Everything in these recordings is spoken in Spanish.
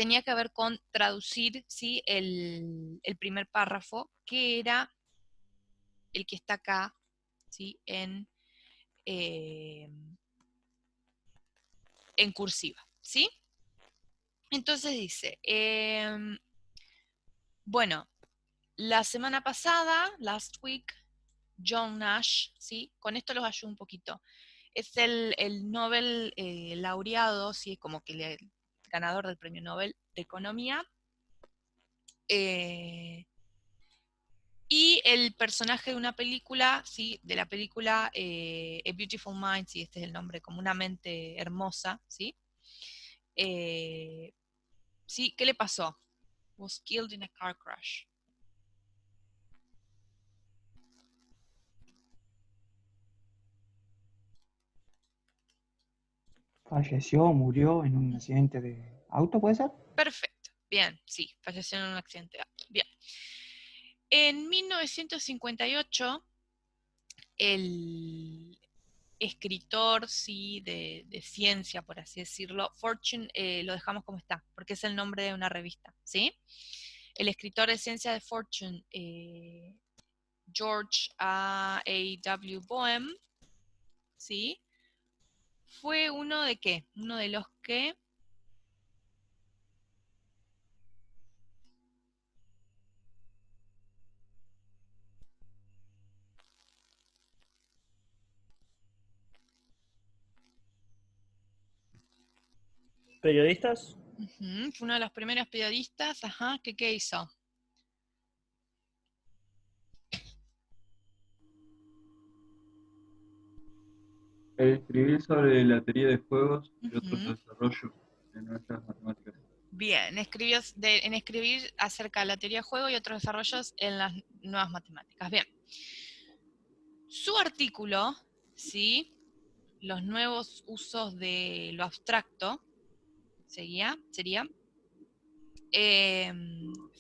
tenía que ver con traducir, ¿sí? el primer párrafo, que era el que está acá, ¿sí? Eh, en cursiva, ¿sí? Entonces dice, bueno, la semana pasada, last week, John Nash, ¿sí? Con esto los ayudo un poquito. Es el Nobel laureado, ¿sí? Como que el ganador del premio Nobel de Economía. Y el personaje de una película, ¿sí? De la película A Beautiful Mind, ¿sí? Este es el nombre, como una mente hermosa, ¿sí? ¿Sí? ¿Qué le pasó? Was killed in a car crash. Falleció, murió en un accidente de auto, ¿puede ser? Perfecto. Bien, sí, falleció en un accidente de auto. Bien. En 1958, el escritor, sí, de ciencia, por así decirlo, Fortune, lo dejamos como está, porque es el nombre de una revista, ¿sí? El escritor de ciencia de Fortune, George A.W. Boehm, ¿sí? Fue uno de qué? Uno de los que... ¿Periodistas? Fue uno de los primeros periodistas, ajá, que ¿qué hizo? Escribir sobre la teoría de juegos y otros Ujú. desarrollos de nuestras matemáticas. Bien, en escribir acerca de la teoría de juego y otros desarrollos en las nuevas matemáticas. Bien, su artículo, ¿sí? Los nuevos usos de lo abstracto, sería, eh,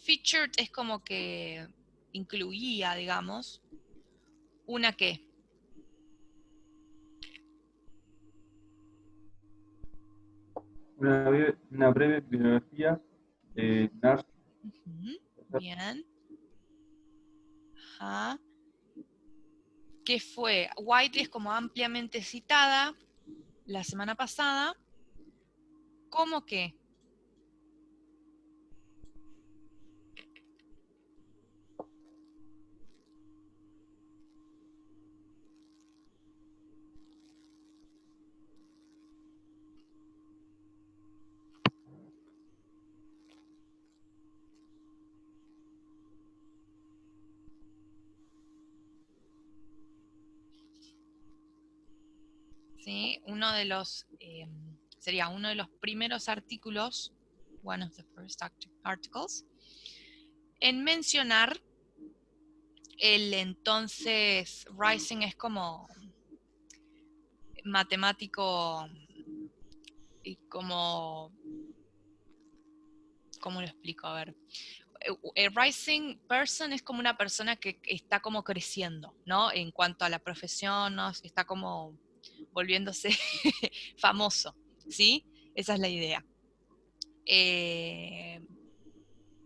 featured es como que incluía, digamos, una que, Una breve bibliografía de Nars. ujú, bien, ajá, que fue, White es como ampliamente citada la semana pasada, como que, ¿sí? Uno de los, sería uno de los primeros artículos, one of the first articles, en mencionar el entonces Rising es como matemático y como, ¿cómo lo explico? A ver, rising person es como una persona que está como creciendo, ¿no? En cuanto a la profesión, ¿no? Está como volviéndose famoso, ¿sí? Esa es la idea.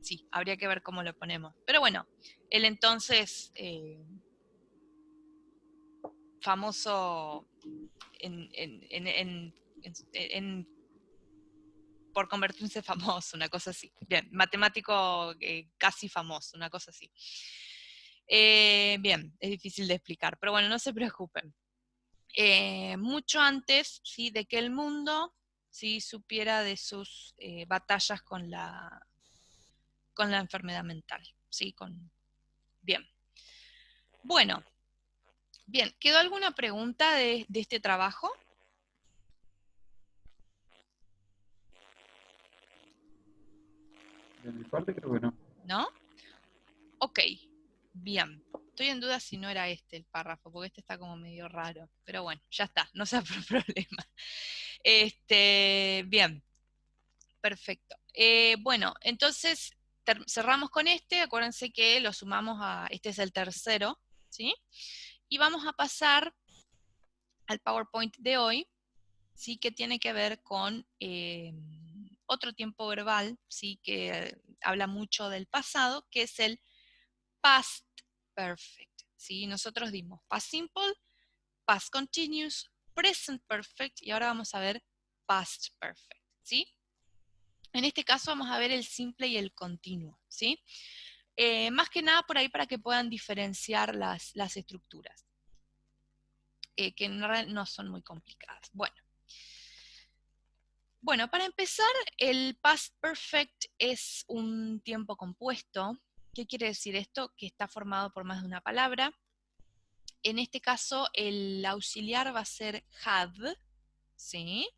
Sí, habría que ver cómo lo ponemos. Pero bueno, el entonces famoso por convertirse famoso, una cosa así. Bien, matemático casi famoso, una cosa así. Bien, es difícil de explicar, pero bueno, no se preocupen. Mucho antes, ¿sí? De que el mundo, ¿sí? Supiera de sus batallas con la enfermedad mental, ¿sí? Bien. Bueno, bien, ¿quedó alguna pregunta de este trabajo? De mi parte creo que no. ¿No? Ok, bien. Estoy en duda si no era este el párrafo, porque este está como medio raro. Pero bueno, ya está, no se problema. Bien, perfecto. Bueno, entonces cerramos con este. Acuérdense que lo sumamos a, este es el tercero, ¿sí? Y vamos a pasar al PowerPoint de hoy, ¿sí? Que tiene que ver con otro tiempo verbal, ¿sí? Que habla mucho del pasado, que es el past perfect, ¿sí? Nosotros dimos past simple, past continuous, present perfect, y ahora vamos a ver past perfect, ¿sí? En este caso vamos a ver el simple y el continuo, ¿sí? Más que nada por ahí para que puedan diferenciar las estructuras, que no son muy complicadas. Bueno, para empezar, el past perfect es un tiempo compuesto. ¿Qué quiere decir esto? Que está formado por más de una palabra. En este caso, el auxiliar va a ser had, ¿sí?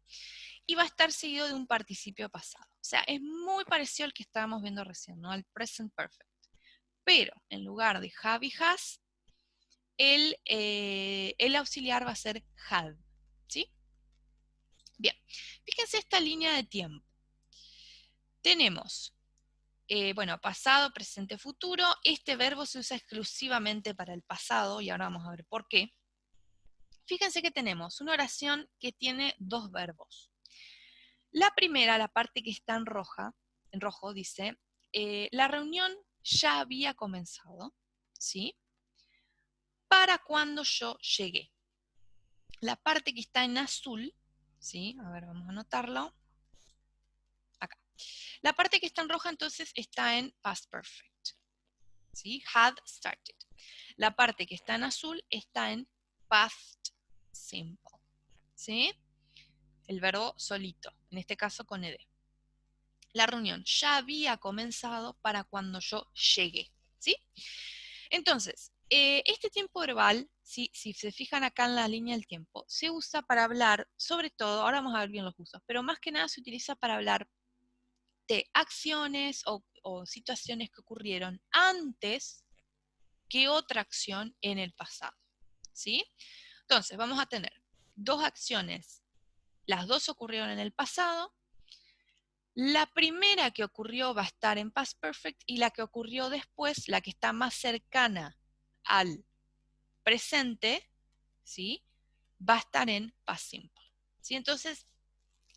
Y va a estar seguido de un participio pasado. O sea, es muy parecido al que estábamos viendo recién, ¿no? Al present perfect. Pero en lugar de have y has, el auxiliar va a ser had, ¿sí? Bien, fíjense esta línea de tiempo. Tenemos, bueno, pasado, presente, futuro. Este verbo se usa exclusivamente para el pasado, y ahora vamos a ver por qué. Fíjense que tenemos una oración que tiene dos verbos. La primera, la parte que está en rojo, dice, la reunión ya había comenzado, ¿sí? Para cuando yo llegué. La parte que está en azul, ¿sí? A ver, vamos a anotarlo. Acá. La parte que está en roja, entonces, está en past perfect, ¿sí? Had started. La parte que está en azul está en past simple, ¿sí? El verbo solito, en este caso con ed. La reunión ya había comenzado para cuando yo llegué, ¿sí? Entonces, este tiempo verbal, ¿sí? Si se fijan acá en la línea del tiempo, se usa para hablar, sobre todo, ahora vamos a ver bien los usos, pero más que nada se utiliza para hablar de acciones o situaciones que ocurrieron antes que otra acción en el pasado, ¿sí? Entonces, vamos a tener dos acciones, las dos ocurrieron en el pasado. La primera que ocurrió va a estar en past perfect y la que ocurrió después, la que está más cercana al presente, ¿sí? Va a estar en past simple, ¿sí? Entonces,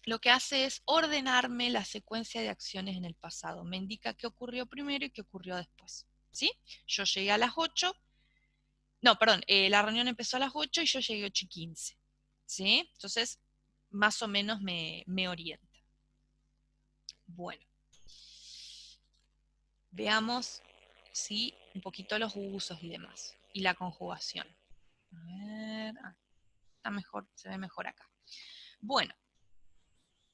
lo que hace es ordenarme la secuencia de acciones en el pasado. Me indica qué ocurrió primero y qué ocurrió después, ¿sí? Yo llegué a las 8, no, perdón, la reunión empezó a las 8 y yo llegué a 8:15, ¿sí? Entonces, más o menos me orienta. Bueno, veamos, ¿sí? Un poquito los usos y demás, y la conjugación. A ver, está mejor, se ve mejor acá. Bueno,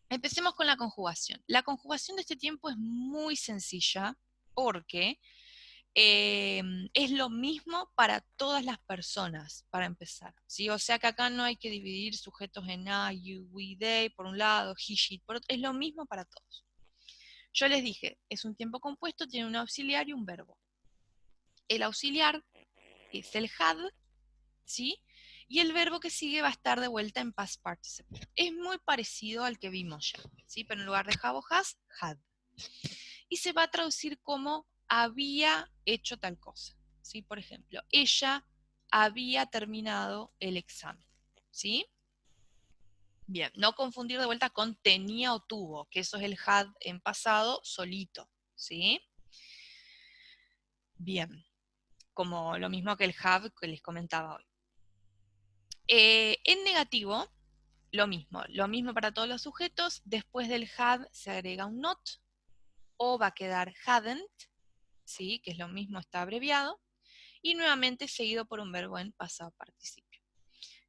empecemos con la conjugación. La conjugación de este tiempo es muy sencilla porque es lo mismo para todas las personas, para empezar, ¿sí? O sea que acá no hay que dividir sujetos en I, you, we, they, por un lado, he, she, por otro, es lo mismo para todos. Yo les dije, es un tiempo compuesto, tiene un auxiliar y un verbo. El auxiliar es el had, ¿sí? Y el verbo que sigue va a estar de vuelta en past participle. Es muy parecido al que vimos ya, ¿sí? Pero en lugar de have o has, had. Y se va a traducir como había hecho tal cosa, ¿sí? Por ejemplo, ella había terminado el examen, ¿sí? Bien, no confundir de vuelta con tenía o tuvo, que eso es el had en pasado solito, ¿sí? Bien, como lo mismo que el have que les comentaba hoy. En negativo, lo mismo para todos los sujetos. Después del had se agrega un not, o va a quedar hadn't, ¿sí? Que es lo mismo, está abreviado, y nuevamente seguido por un verbo en pasado participio.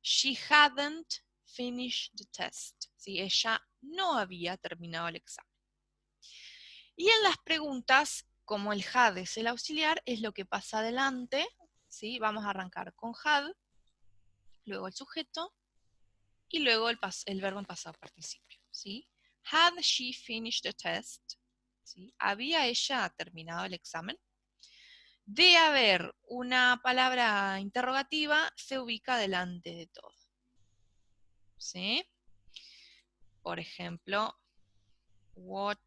She hadn't finished the test, ¿sí? Ella no había terminado el examen. Y en las preguntas, como el had es el auxiliar, es lo que pasa adelante, ¿sí? Vamos a arrancar con had, luego el sujeto, y luego el verbo en pasado participio, ¿sí? Had she finished the test? ¿Sí? ¿Había ella terminado el examen? De haber una palabra interrogativa, se ubica delante de todo, ¿sí? Por ejemplo, what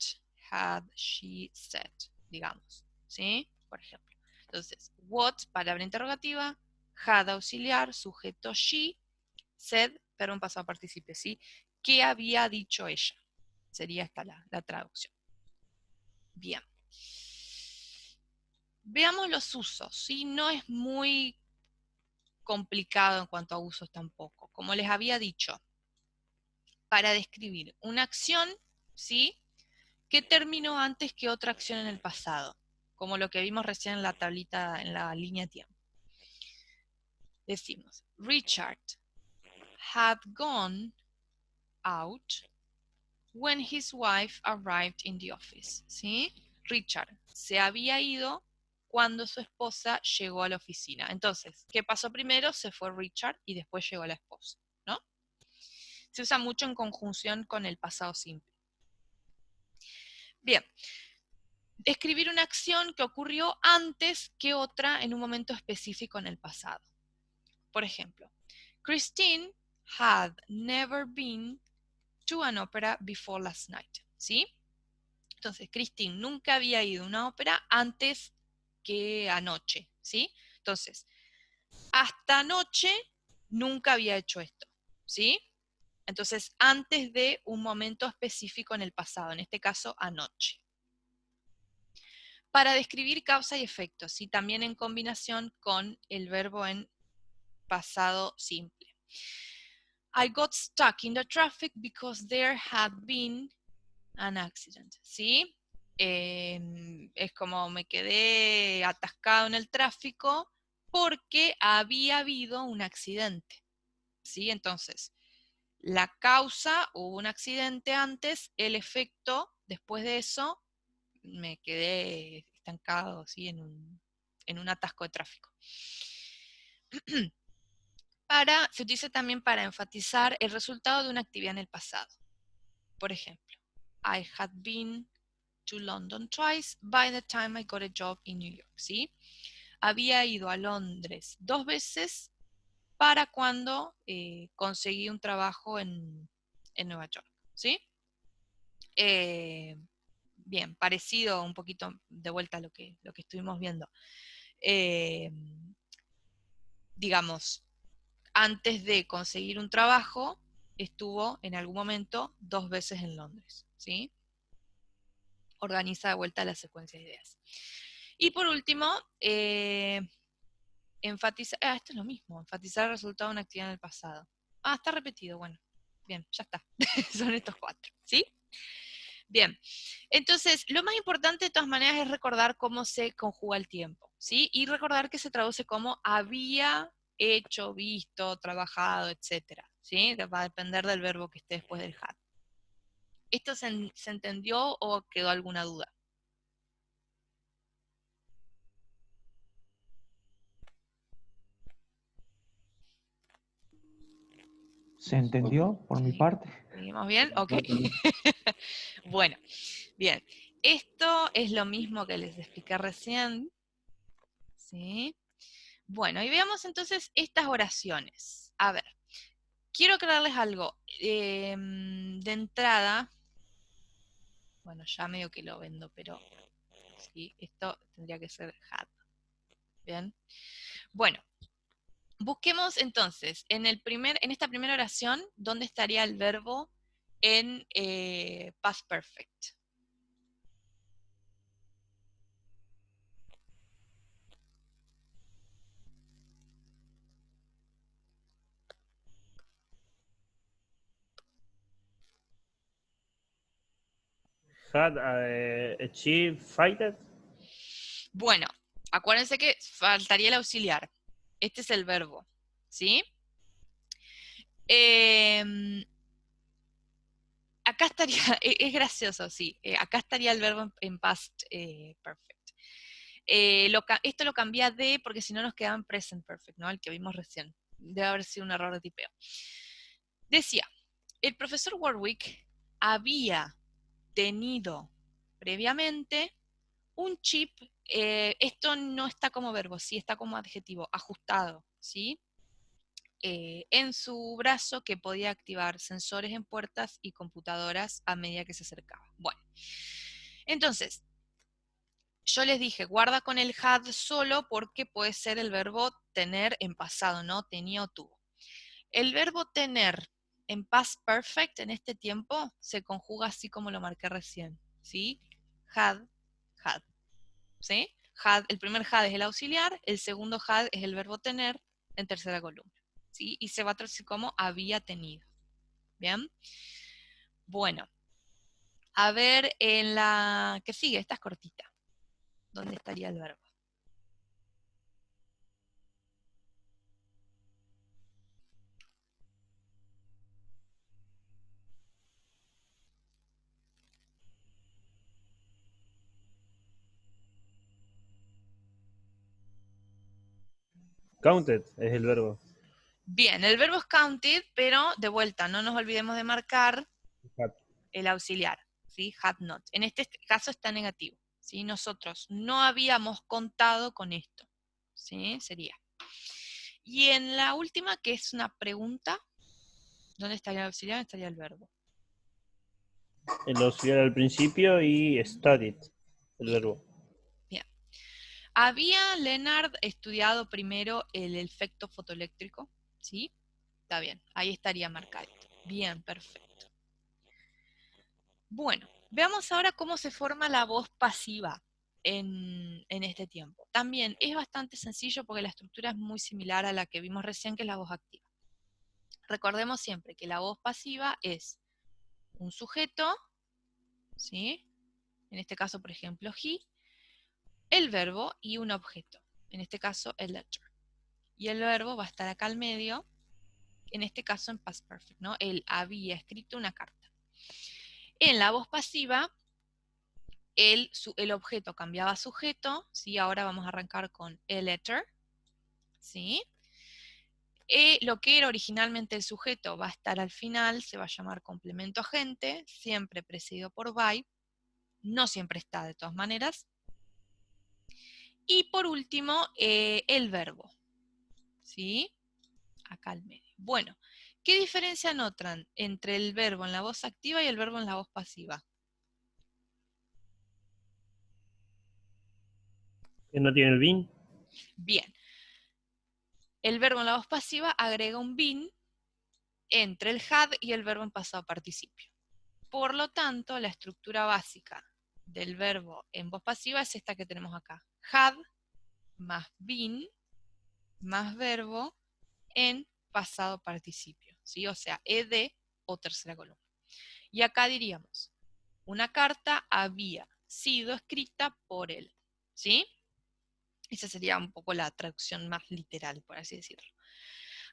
had she said, digamos, ¿sí? Por ejemplo. Entonces, what, palabra interrogativa, had auxiliar, sujeto she, said, pero en pasado participio, ¿sí? ¿Qué había dicho ella? Sería esta la traducción. Bien. Veamos los usos, ¿sí? No es muy complicado en cuanto a usos tampoco. Como les había dicho, para describir una acción, ¿sí?, que terminó antes que otra acción en el pasado, como lo que vimos recién en la tablita, en la línea tiempo. Decimos, Richard had gone out when his wife arrived in the office, ¿sí? Richard se había ido cuando su esposa llegó a la oficina. Entonces, ¿qué pasó primero? Se fue Richard y después llegó la esposa, ¿no? Se usa mucho en conjunción con el pasado simple. Bien, describir una acción que ocurrió antes que otra en un momento específico en el pasado. Por ejemplo, Christine had never been to an opera before last night, ¿sí? Entonces, Christine nunca había ido a una ópera antes que anoche, ¿sí? Entonces, hasta anoche nunca había hecho esto, ¿sí? Entonces, antes de un momento específico en el pasado, en este caso, anoche. Para describir causa y efecto, ¿sí? También en combinación con el verbo en pasado simple. I got stuck in the traffic because there had been an accident, ¿sí? Es como me quedé atascado en el tráfico porque había habido un accidente, ¿sí? Entonces, la causa, hubo un accidente antes, el efecto, después de eso, me quedé estancado, ¿sí?, en un atasco de tráfico. Se utiliza también para enfatizar el resultado de una actividad en el pasado. Por ejemplo, I had been to London twice by the time I got a job in New York, ¿sí? Había ido a Londres 2 veces para cuando conseguí un trabajo en Nueva York, ¿sí? Bien, parecido un poquito de vuelta a lo que estuvimos viendo. Digamos, antes de conseguir un trabajo, estuvo en algún momento 2 veces en Londres, ¿sí? Organiza de vuelta la secuencia de ideas. Y por último, enfatizar, esto es lo mismo, enfatizar el resultado de una actividad en el pasado. Está repetido, bueno, bien, ya está. Son estos 4, ¿sí? Bien, entonces, lo más importante de todas maneras es recordar cómo se conjuga el tiempo, ¿sí? Y recordar que se traduce como había hecho, visto, trabajado, etcétera, ¿sí? Va a depender del verbo que esté después del had. ¿Esto se entendió o quedó alguna duda? ¿Se entendió por mi ¿Sí? parte? ¿Seguimos bien? Ok. Bueno, bien. Esto es lo mismo que les expliqué recién, ¿sí? Bueno, y veamos entonces estas oraciones. A ver, quiero aclararles algo. De entrada, bueno, ya medio que lo vendo, pero sí, esto tendría que ser had. Bien. Bueno, busquemos entonces en esta primera oración, ¿dónde estaría el verbo en past perfect? Had achieved fighter. Bueno, acuérdense que faltaría el auxiliar. Este es el verbo, ¿sí? Acá estaría, es gracioso, sí. Acá estaría el verbo en past perfect. Esto lo cambia de, porque si no nos quedaba en present perfect, ¿no? El que vimos recién. Debe haber sido un error de tipeo. Decía, el profesor Warwick había tenido previamente un chip, esto no está como verbo, sí está como adjetivo, ajustado, ¿sí? En su brazo que podía activar sensores en puertas y computadoras a medida que se acercaba. Bueno, entonces, yo les dije, guarda con el had solo porque puede ser el verbo tener en pasado, ¿no? Tenía o tuvo. El verbo tener en past perfect, en este tiempo, se conjuga así como lo marqué recién, ¿sí? Had, had, ¿sí? Had, el primer had es el auxiliar, el segundo had es el verbo tener en tercera columna, ¿sí? Y se va a traducir como había tenido, ¿bien? Bueno, a ver en la que sigue, esta es cortita. ¿Dónde estaría el verbo? Counted es el verbo. Bien, el verbo es counted, pero de vuelta, no nos olvidemos de marcar Had. el auxiliar, ¿sí? Had not. En este caso está negativo, ¿sí? Nosotros no habíamos contado con esto, ¿sí? Sería. Y en la última, que es una pregunta, ¿dónde estaría el auxiliar? ¿Dónde estaría el verbo? El auxiliar al principio y studied, el verbo. Bien. ¿Había Leonard estudiado primero el efecto fotoeléctrico? ¿Sí? Está bien, ahí estaría marcado. Bien, perfecto. Bueno, veamos ahora cómo se forma la voz pasiva en este tiempo. También es bastante sencillo porque la estructura es muy similar a la que vimos recién, que es la voz activa. Recordemos siempre que la voz pasiva es un sujeto, ¿sí? En este caso, por ejemplo, he, el verbo y un objeto. En este caso, el letter. Y el verbo va a estar acá al medio, en este caso en past perfect, ¿no? Él había escrito una carta. En la voz pasiva, el objeto cambiaba a sujeto, ¿sí? Ahora vamos a arrancar con el letter, ¿sí? Lo que era originalmente el sujeto va a estar al final, se va a llamar complemento agente, siempre precedido por by, no siempre está de todas maneras. Y por último, el verbo, ¿sí? Acá al medio. Bueno, ¿qué diferencia notan entre el verbo en la voz activa y el verbo en la voz pasiva? ¿Que no tiene el bin? Bien, el verbo en la voz pasiva agrega un been entre el had y el verbo en pasado participio. Por lo tanto, la estructura básica del verbo en voz pasiva es esta que tenemos acá. Had más been más verbo en pasado participio, ¿sí? O sea, ed o tercera columna. Y acá diríamos, una carta había sido escrita por él, ¿sí? Esa sería un poco la traducción más literal, por así decirlo.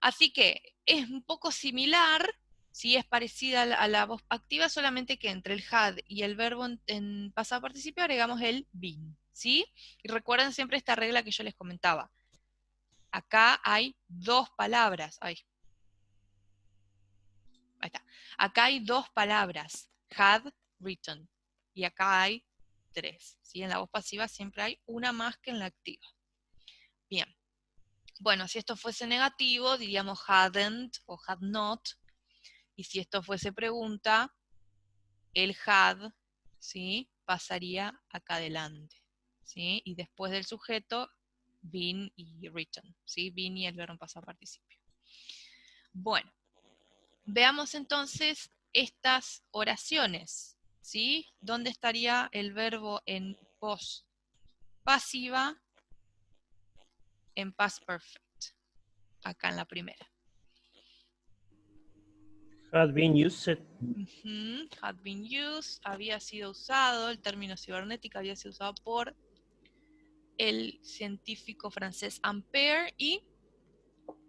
Así que es un poco similar, ¿sí? Es parecida a la voz activa, solamente que entre el had y el verbo en pasado participio agregamos el been, ¿sí? Y recuerden siempre esta regla que yo les comentaba. Acá hay dos palabras. Ahí está. Acá hay dos palabras. Had, written. Y acá hay tres, ¿sí? En la voz pasiva siempre hay una más que en la activa. Bien. Bueno, si esto fuese negativo, diríamos hadn't o had not. Y si esto fuese pregunta, el had, ¿sí? Pasaría acá adelante, ¿sí? Y después del sujeto, been y written, ¿sí? Been y el verbo en pasado participio. Bueno, veamos entonces estas oraciones, ¿sí? ¿Dónde estaría el verbo en voz pasiva en past perfect? Acá en la primera. Had been used. Had been used, había sido usado, el término cibernética había sido usado por el científico francés Ampère y,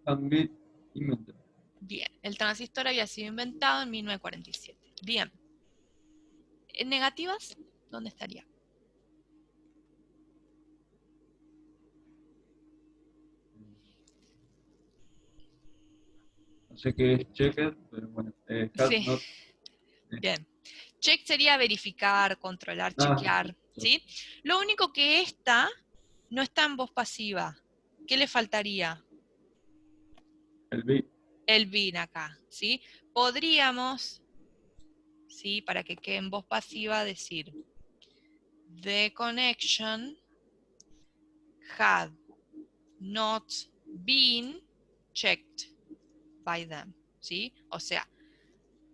También inventado. bien, el transistor había sido inventado en 1947. Bien. ¿En negativas? ¿Dónde estaría? No sé qué es checker, pero bueno, had Sí, not. bien. Check sería verificar, controlar, Ah, chequear, ¿sí? Lo único que esta no está en voz pasiva. ¿Qué le faltaría? el B. El been acá, ¿sí? Podríamos, ¿sí? Para que quede en voz pasiva, decir the connection had not been checked by them, ¿sí? O sea,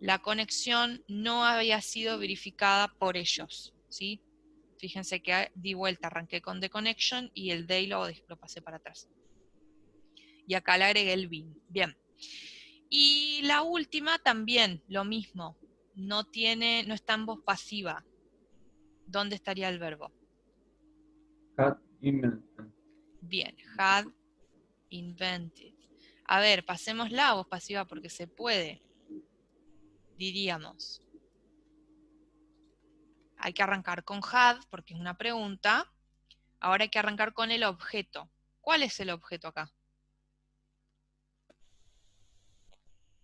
la conexión no había sido verificada por ellos, ¿sí? Fíjense que di vuelta, arranqué con the connection y el they lo pasé para atrás. Y acá le agregué el been. Bien. Y la última también, lo mismo. No está en voz pasiva. ¿Dónde estaría el verbo? Had invented. Bien, had invented. A ver, pasémosla a voz pasiva porque se puede. Diríamos. Hay que arrancar con had porque es una pregunta. Ahora hay que arrancar con el objeto. ¿Cuál es el objeto acá?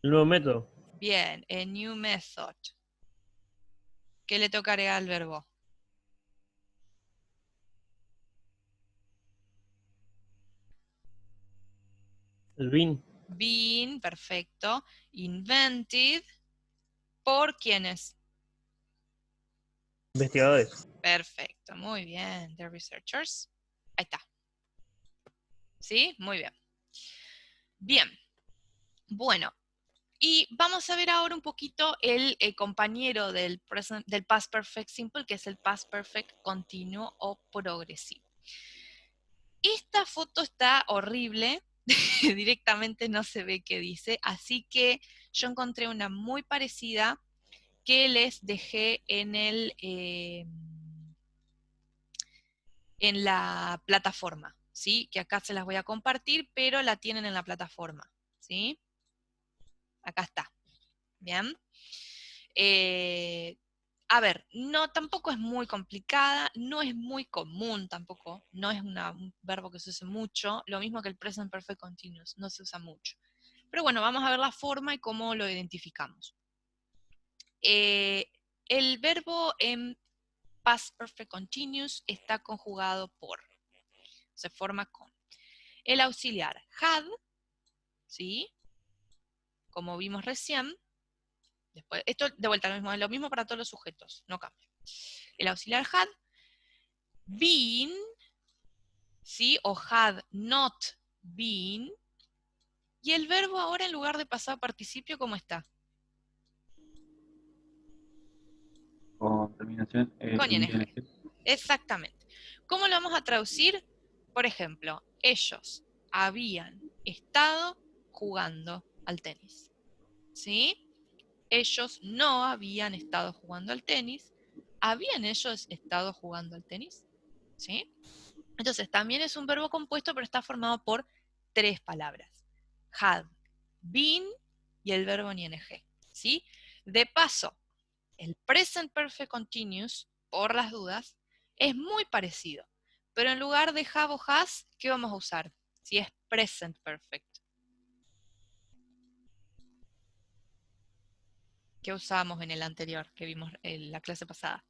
El nuevo método. Bien, a new method. ¿Qué le toca agregar al verbo? El bin. Been, perfecto. Invented, ¿por quiénes? Investigadores. Perfecto, muy bien. The researchers. Ahí está. ¿Sí? Muy bien. Bien. Bueno, y vamos a ver ahora un poquito el compañero del past perfect simple, que es el past perfect continuo o progresivo. Esta foto está horrible, directamente no se ve qué dice, así que yo encontré una muy parecida que les dejé en la plataforma, ¿sí? Que acá se las voy a compartir, pero la tienen en la plataforma, ¿sí? Acá está, ¿bien? A ver, no, tampoco es muy complicada, no es muy común tampoco, no es un verbo que se use mucho, lo mismo que el present perfect continuous, no se usa mucho. Pero bueno, vamos a ver la forma y cómo lo identificamos. El verbo en past perfect continuous está conjugado por, se forma con el auxiliar had, ¿sí? Como vimos recién. Después, esto de vuelta es lo mismo para todos los sujetos, no cambia. El auxiliar had, been, ¿sí? O had not been. Y el verbo ahora en lugar de pasado participio, ¿cómo está? Con terminación Con ing. ing. Exactamente. ¿Cómo lo vamos a traducir? Por ejemplo, ellos habían estado jugando al tenis. ¿Sí? Ellos no habían estado jugando al tenis. ¿Habían ellos estado jugando al tenis? ¿Sí? Entonces, también es un verbo compuesto, pero está formado por 3 palabras. Had, been y el verbo en ing. ¿Sí? De paso, el present perfect continuous, por las dudas, es muy parecido. Pero en lugar de have o has, ¿qué vamos a usar? Si es present perfect. ¿Qué usábamos en el anterior que vimos en la clase pasada?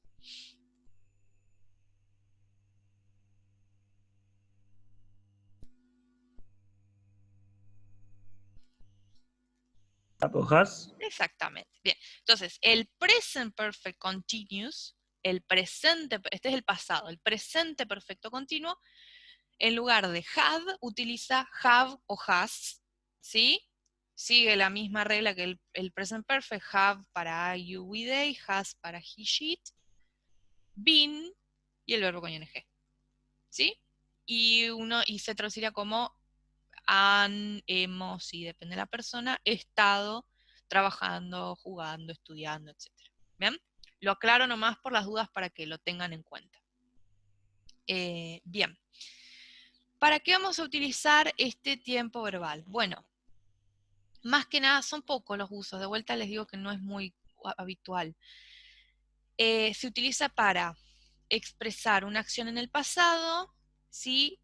Has. Exactamente. Bien. Entonces, el present perfect continuous, el presente, este es el pasado, el presente perfecto continuo, en lugar de had, utiliza have o has, ¿sí? Sigue la misma regla que el present perfect, have para I, you, we, they, has para he, she, it, been y el verbo con ing, ¿sí? Y se traduciría como hemos, y depende de la persona, estado trabajando, jugando, estudiando, etc. ¿Bien? Lo aclaro nomás por las dudas para que lo tengan en cuenta. Bien. ¿Para qué vamos a utilizar este tiempo verbal? Bueno, más que nada son pocos los usos. De vuelta les digo que no es muy habitual. Se utiliza para expresar una acción en el pasado, ¿sí?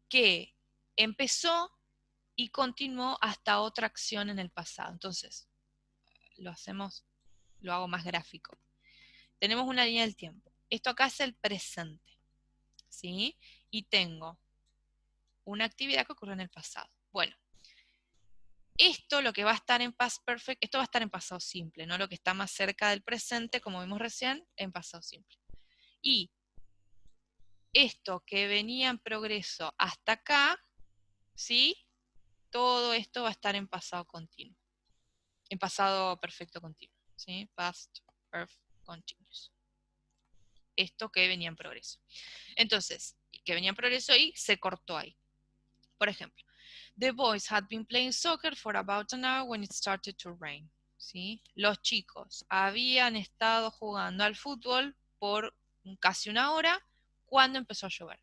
Que empezó y continuó hasta otra acción en el pasado. Entonces, lo hago más gráfico. Tenemos una línea del tiempo. Esto acá es el presente, ¿sí? Y tengo una actividad que ocurrió en el pasado. Bueno, esto lo que va a estar en past perfect, esto va a estar en pasado simple, ¿no? Lo que está más cerca del presente, como vimos recién, en pasado simple. Y esto que venía en progreso hasta acá, ¿sí? Todo esto va a estar en pasado continuo, en pasado perfecto continuo. ¿sí? Past Perfect Continuous. Esto que venía en progreso. Entonces, que venía en progreso y se cortó ahí. Por ejemplo, the boys had been playing soccer for about an hour when it started to rain. ¿Sí? Los chicos habían estado jugando al fútbol por casi una hora cuando empezó a llover.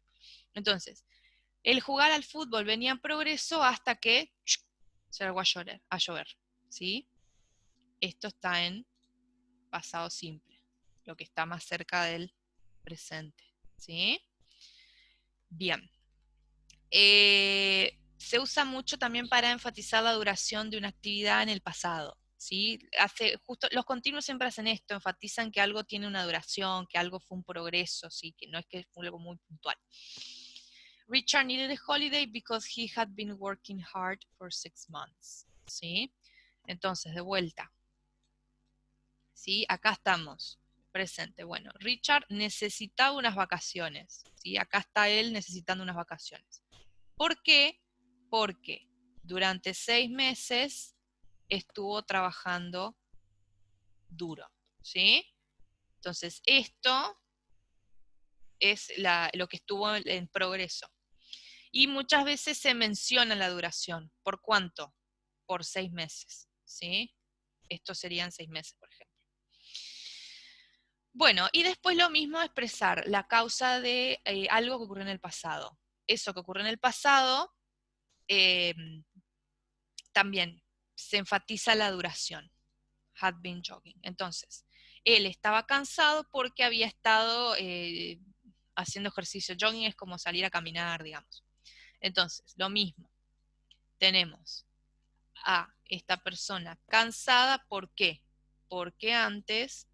Entonces, el jugar al fútbol venía en progreso hasta que se largó a llover. ¿Sí? Esto está en pasado simple, lo que está más cerca del presente. ¿Sí? Bien. Se usa mucho también para enfatizar la duración de una actividad en el pasado. ¿Sí? Justo, los continuos siempre hacen esto, enfatizan que algo tiene una duración, que algo fue un progreso, ¿sí? Que no es que fue algo muy puntual. Richard needed a holiday because he had been working hard for 6 months. ¿Sí? Entonces, de vuelta. ¿Sí? Acá estamos, presente. Bueno, Richard necesitaba unas vacaciones. ¿Sí? Acá está él necesitando unas vacaciones. ¿Por qué? Porque durante 6 meses estuvo trabajando duro, ¿sí? Entonces, esto es lo que estuvo en progreso. Y muchas veces se menciona la duración. ¿Por cuánto? Por 6 meses, ¿sí? Estos serían 6 meses, por ejemplo. Bueno, y después lo mismo expresar la causa de algo que ocurrió en el pasado. Eso que ocurrió en el pasado también se enfatiza la duración. Had been jogging. Entonces, él estaba cansado porque había estado haciendo ejercicio. Jogging es como salir a caminar, digamos. Entonces, lo mismo. Tenemos a esta persona cansada, ¿por qué? Porque antes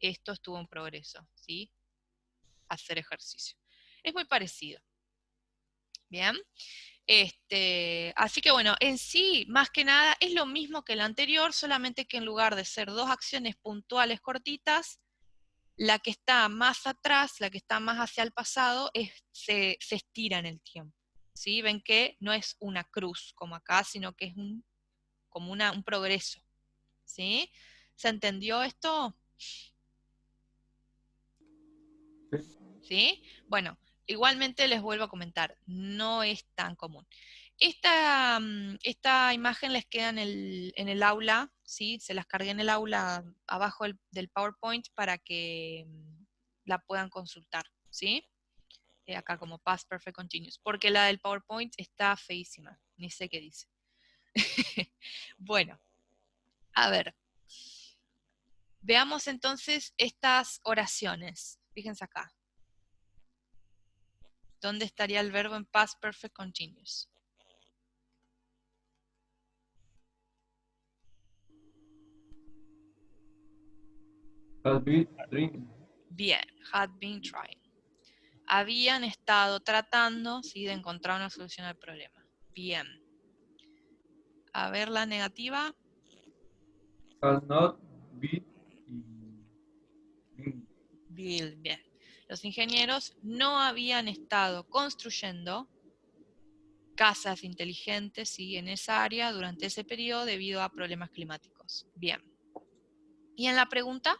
esto estuvo en progreso, ¿sí? Hacer ejercicio. Es muy parecido. Bien. Así que bueno, en sí, más que nada, es lo mismo que el anterior, solamente que en lugar de ser 2 acciones puntuales cortitas, la que está más atrás, la que está más hacia el pasado, se estira en el tiempo. ¿Sí? Ven que no es una cruz como acá, sino que es como un progreso. ¿Sí? ¿Se entendió esto? ¿Sí? Bueno, igualmente les vuelvo a comentar, no es tan común. Esta imagen les queda en el aula, ¿sí? Se las cargué en el aula abajo del PowerPoint para que la puedan consultar, ¿sí? Acá como Past Perfect Continuous, porque la del PowerPoint está feísima, ni sé qué dice. Bueno, a ver, veamos entonces estas oraciones. Fíjense acá. ¿Dónde estaría el verbo en Past Perfect Continuous? Had been drinking. Bien, had been trying. Habían estado tratando, ¿sí? De encontrar una solución al problema. Bien. A ver la negativa. Had not been in. Bien. Los ingenieros no habían estado construyendo casas inteligentes, ¿sí? En esa área durante ese periodo debido a problemas climáticos. Bien. ¿Y en la pregunta?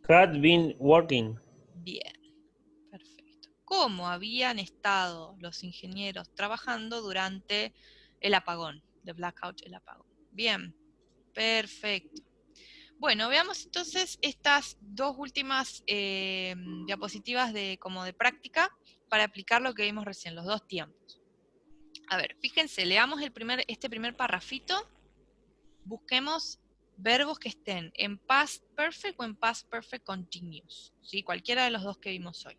Had been working. Bien. Perfecto. ¿Cómo habían estado los ingenieros trabajando durante el apagón? The blackout, el apagón. Bien. Perfecto. Bueno, veamos entonces estas 2 últimas diapositivas como de práctica para aplicar lo que vimos recién, los 2 tiempos. A ver, fíjense, leamos este primer parrafito, busquemos verbos que estén en past perfect o en past perfect continuous, ¿sí? Cualquiera de los 2 que vimos hoy.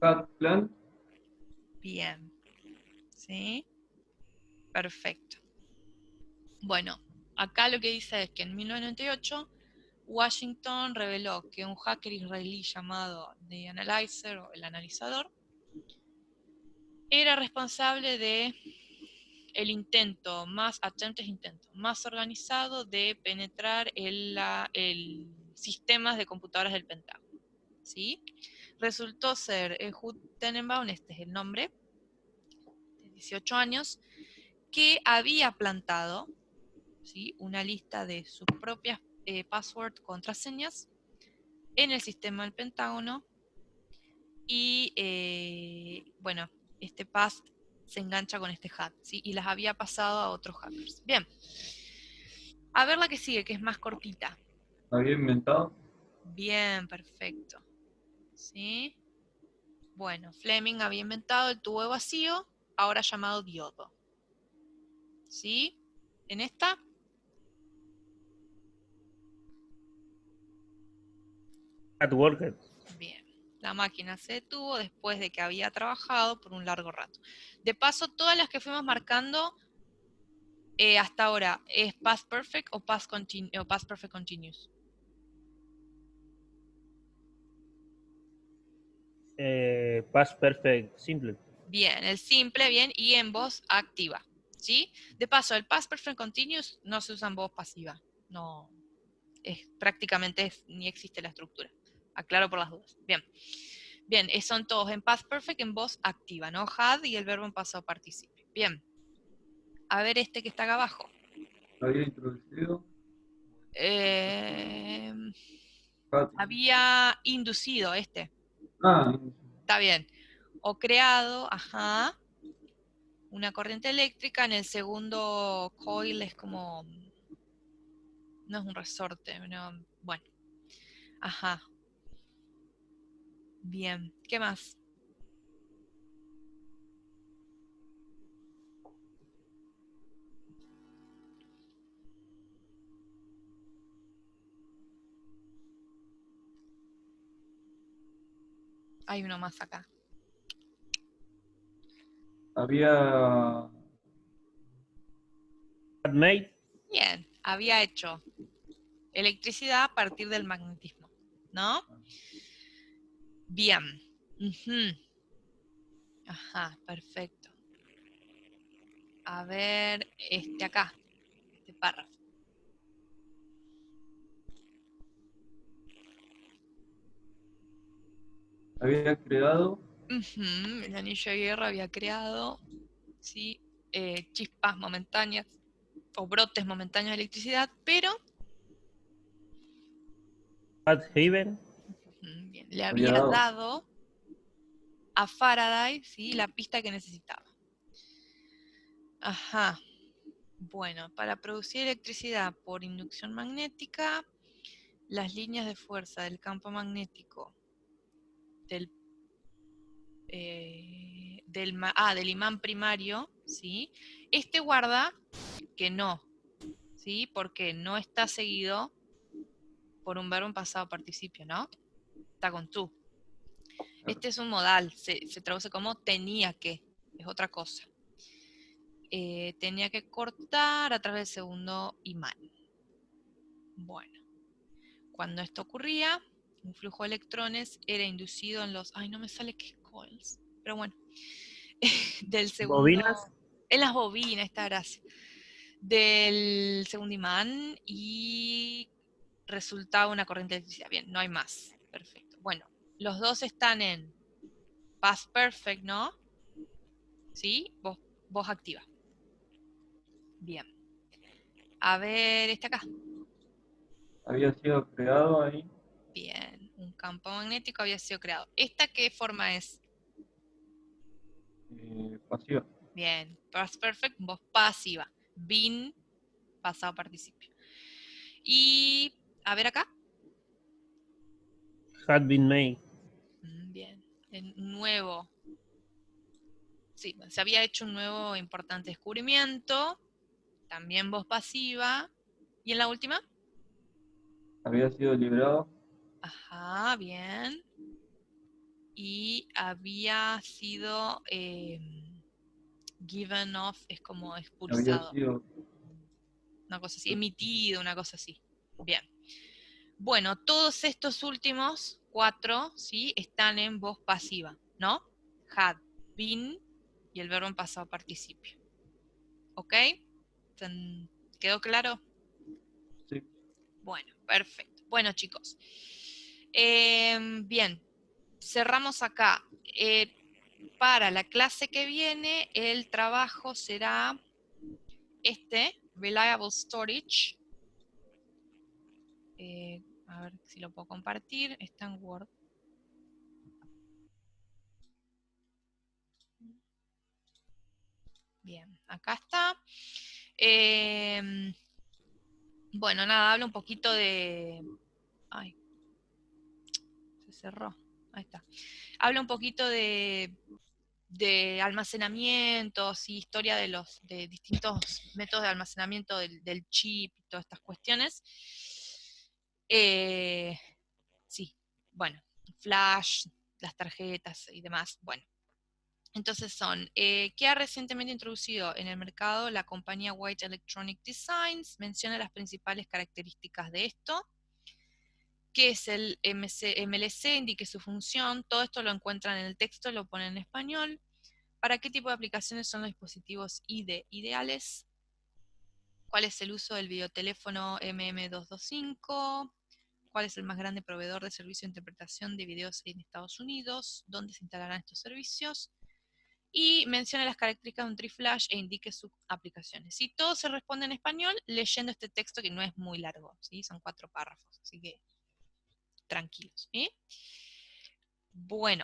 Had planned. Bien, ¿sí? Perfecto. Bueno, acá lo que dice es que en 1998 Washington reveló que un hacker israelí llamado The Analyzer, o el analizador, era responsable de el intento más, attempt es intento, más organizado de penetrar el sistemas de computadoras del Pentágono, ¿sí? Resultó ser Ehud Tenenbaum, este es el nombre, de 18 años, que había plantado, ¿sí?, una lista de sus propias password, contraseñas, en el sistema del Pentágono, y bueno, este pass se engancha con este hack, ¿sí? Y las había pasado a otros hackers. Bien, a ver la que sigue, que es más cortita. Había inventado. Bien, perfecto. ¿Sí? Bueno, Fleming había inventado el tubo de vacío, ahora llamado diodo. ¿Sí? En esta, At Worked. bien. La máquina se detuvo después de que había trabajado por un largo rato. De paso, todas las que fuimos marcando hasta ahora, ¿es past perfect o past perfect continuous? Past Perfect Simple. Bien, el simple, bien, y en voz activa, ¿sí? De paso, el past perfect continuous no se usa en voz pasiva, no, prácticamente ni existe la estructura. Aclaro por las dudas. Bien, bien, son todos en past perfect en voz activa, ¿no? Had y el verbo en pasado participio. Bien, a ver este que está acá abajo. Había introducido. Eh, Hat. había inducido este, Ah, está bien. O creado, ajá, una corriente eléctrica. En el segundo coil es como, no es un resorte, no, bueno, ajá. Bien, ¿qué más? Hay uno más acá. había. Had Made. Bien, había hecho electricidad a partir del magnetismo, ¿no? Bien. Ujú. Ajá, perfecto. A ver, este acá, este párrafo. Había creado. Ujú, el anillo de guerra había creado, ¿sí? Chispas momentáneas o brotes momentáneos de electricidad, pero Had Haven. bien, le Había había dado. dado a Faraday, ¿sí?, la pista que necesitaba. Ajá. Bueno, para producir electricidad por inducción magnética, las líneas de fuerza del campo magnético del, del imán primario, ¿sí? Este guarda que no, ¿sí? Porque no está seguido por un verbo en pasado participio, ¿no? Está con tú. Este es un modal, se traduce como tenía que, es otra cosa. Tenía que cortar a través del segundo imán. Bueno, cuando esto ocurría, un flujo de electrones era inducido en los, ay, no me sale qué coils, pero bueno, del segundo, Bobinas. en las bobinas, esta gracia, del segundo imán, y resultaba una corriente de electricidad. Bien, no hay más. Perfecto. Bueno, los dos están en past perfect, ¿no? ¿Sí? Voz activa. Bien. A ver, este acá. Había sido creado ahí. Bien, un campo magnético había sido creado. ¿Esta qué forma es? Pasiva. Bien, past perfect, voz pasiva. Been, pasado participio. Y, a ver acá. Had Been Made. Bien, el nuevo. Sí, se había hecho un nuevo importante descubrimiento. También voz pasiva. ¿Y en la última? Había sido liberado. Ajá, bien. Y había sido given off, es como Había expulsado. sido. Una cosa así, emitido, una cosa así. Bien. Bueno, todos estos últimos 4, ¿sí?, están en voz pasiva, ¿no? Had, been y el verbo en pasado participio. ¿Ok? ¿Quedó claro? Sí. Bueno, perfecto. Bueno, chicos. Bien, cerramos acá. Para la clase que viene, el trabajo será Reliable Storage. A ver si lo puedo compartir. Está en Word. Bien, acá está. Bueno, nada, habla un poquito de... Ay, se cerró. Ahí está. Habla un poquito de almacenamientos y historia de distintos métodos de almacenamiento del chip y todas estas cuestiones. Sí, bueno, flash, las tarjetas y demás. Bueno, entonces son, que ha recientemente introducido en el mercado la compañía White Electronic Designs, menciona las principales características de esto, qué es el MLC, indique su función, todo esto lo encuentran en el texto, lo ponen en español, para qué tipo de aplicaciones son los dispositivos ideales, cuál es el uso del videoteléfono MM225, cuál es el más grande proveedor de servicio de interpretación de videos en Estados Unidos, dónde se instalarán estos servicios, y mencione las características de un TriFlash e indique sus aplicaciones. Si todo se responde en español, leyendo este texto que no es muy largo, ¿sí? Son 4 párrafos, así que tranquilos. ¿Sí? Bueno,